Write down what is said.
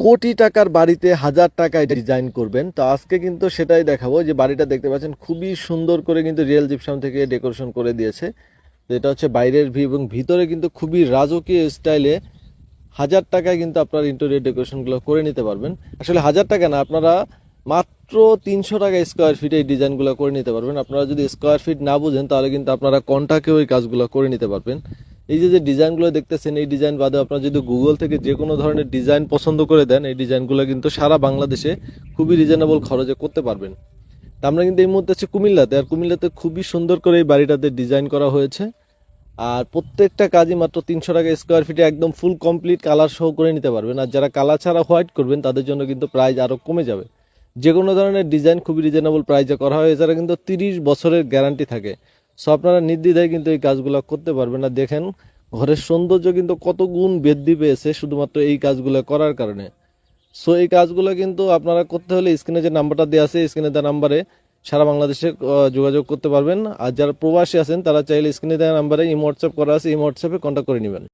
কোটি টাকার বাড়িতে হাজার টাকায় ডিজাইন করবেন, তো আজকে কিন্তু সেটাই দেখাবো। যে বাড়িটা দেখতে পাচ্ছেন খুবই সুন্দর করে কিন্তু রিয়েল জিপসাম থেকে ডেকোরেশন করে দিয়েছে। তো এটা হচ্ছে বাইরের ভিউ এবং ভিতরে কিন্তু খুবই রাজকীয় স্টাইলে হাজার টাকায় কিন্তু আপনার ইন্টেরিয়র ডেকোরেশনগুলো করে নিতে পারবেন। আসলে হাজার টাকা না, আপনারা মাত্র 300 টাকা স্কোয়ার ফিটে এই ডিজাইনগুলো করে নিতে পারবেন। আপনারা যদি স্কোয়ার ফিট না বুঝেন তাহলে কিন্তু আপনারা কন্টাক্টেও এই কাজগুলো করে নিতে পারবেন। এই যে যে ডিজাইনগুলো দেখতেছেন, এই ডিজাইন বাদে আপনারা যদি গুগল থেকে যে কোনো ধরনের ডিজাইন পছন্দ করে দেন, এই ডিজাইনগুলো কিন্তু সারা বাংলাদেশে খুবই রিজনেবল খরচে করতে পারবেন। তা আমরা কিন্তু এই মুহূর্তে হচ্ছে কুমিল্লাতে, আর কুমিল্লাতে খুবই সুন্দর করে এই বাড়িটাতে ডিজাইন করা হয়েছে। আর প্রত্যেকটা কাজই মাত্র 300 টাকা স্কোয়ার ফিটে একদম ফুল কমপ্লিট কালার সহ করে নিতে পারবেন। আর যারা কালার ছাড়া হোয়াইট করবেন তাদের জন্য কিন্তু প্রাইস আরও কমে যাবে। যে কোনো ধরনের ডিজাইন খুবই রিজনেবল প্রাইসে করা হয়। এছাড়া কিন্তু 30 বছরের গ্যারান্টি থাকে। সো আপনারা নির্দ্বিধায় কিন্তু এই কাজগুলো করতে পারবেন। আর দেখেন ঘরের সৌন্দর্য কিন্তু কত গুণ বৃদ্ধি পেয়েছে শুধুমাত্র এই কাজগুলো করার কারণে। সো এই কাজগুলো কিন্তু আপনারা করতে হলে স্ক্রিনে যে নাম্বারটা দেওয়া আছে, স্ক্রিনে দেওয়া নাম্বারে সারা বাংলাদেশে যোগাযোগ করতে পারবেন। আর যারা প্রবাসী আছেন তারা চাইলে স্ক্রিনে দেওয়া নাম্বারে ইমো হোয়াটসঅ্যাপ করা আছে, ইমো হোয়াটসঅ্যাপে কন্ট্যাক্ট করে নেবেন।